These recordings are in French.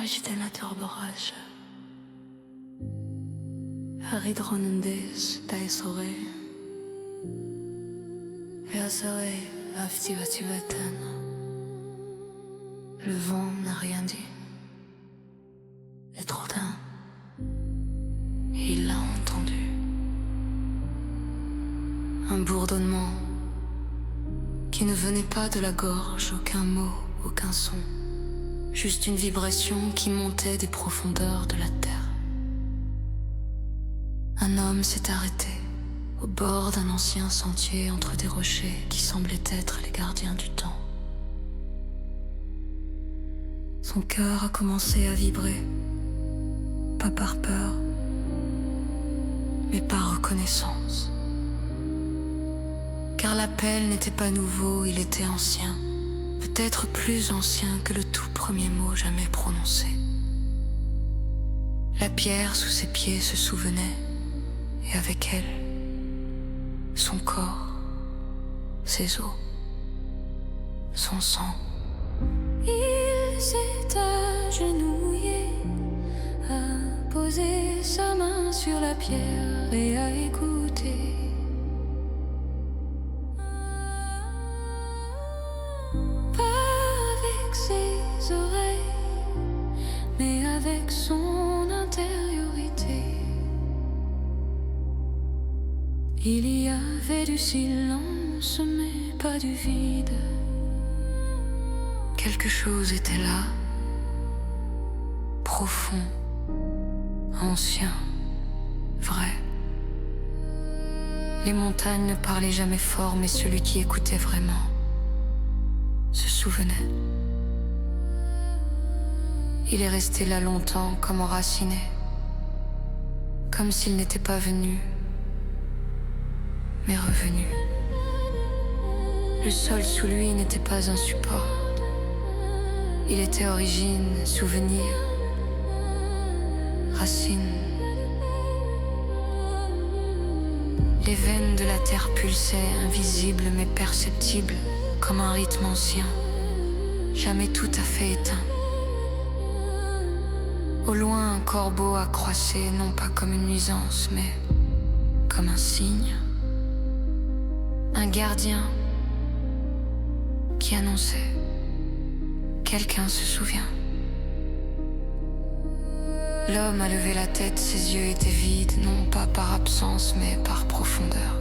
de naturborrage. Haridronendes daisore. Easore aftivatibeten. Le vent n'a rien dit. Et trop d'un, il l'a entendu. Un bourdonnement qui ne venait pas de la gorge, aucun mot, aucun son. Juste une vibration qui montait des profondeurs de la terre. Un homme s'est arrêté au bord d'un ancien sentier entre des rochers qui semblaient être les gardiens du temps. Son cœur a commencé à vibrer, pas par peur, mais par reconnaissance. Car l'appel n'était pas nouveau, il était ancien, peut-être plus ancien que le tout premier mot jamais prononcé. La pierre sous ses pieds se souvenait, et avec elle, son corps, ses os, son sang. Il s'est agenouillé, a posé sa main sur la pierre et a écouté. Pas avec ses oreilles, mais avec son intériorité. Il y avait du silence, mais pas du vide. Quelque chose était là, profond, ancien, vrai. Les montagnes ne parlaient jamais fort, mais celui qui écoutait vraiment se souvenait. Il est resté là longtemps comme enraciné, comme s'il n'était pas venu, mais revenu. Le sol sous lui n'était pas un support. Il était origine, souvenir, racine. Les veines de la terre pulsaient, invisibles mais perceptibles, comme un rythme ancien, jamais tout à fait éteint. Au loin, un corbeau accroissait, non pas comme une nuisance, mais comme un signe. Un gardien qui annonçait. Quelqu'un se souvient. L'homme a levé la tête, ses yeux étaient vides, non pas par absence, mais par profondeur.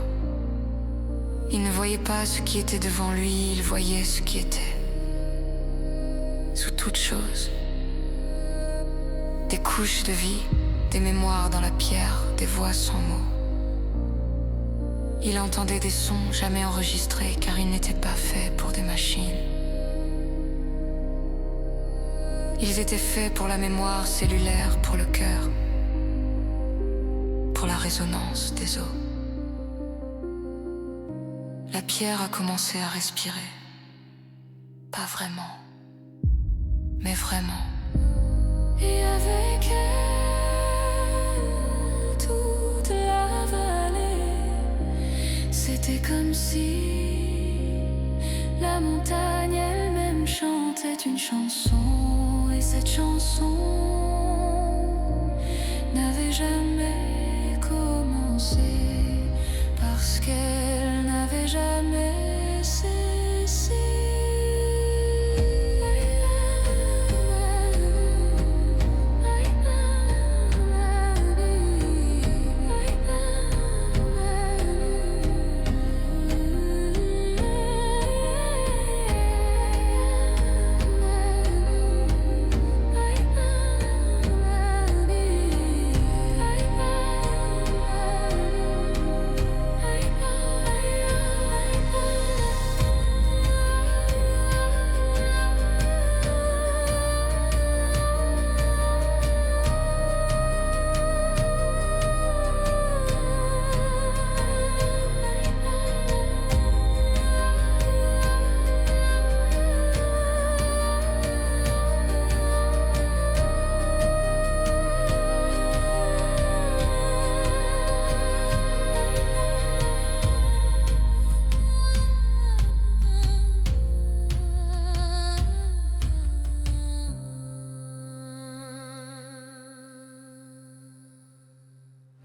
Il ne voyait pas ce qui était devant lui, il voyait ce qui était. Sous toute chose. Des couches de vie, des mémoires dans la pierre, des voix sans mots. Il entendait des sons jamais enregistrés, car ils n'étaient pas faits pour des machines. Ils étaient faits pour la mémoire cellulaire, pour le cœur, pour la résonance des os. La pierre a commencé à respirer. Pas vraiment, mais vraiment. Et avec elle, toute la vallée, c'était comme si la montagne elle-même chantait une chanson. Et cette chanson n'avait jamais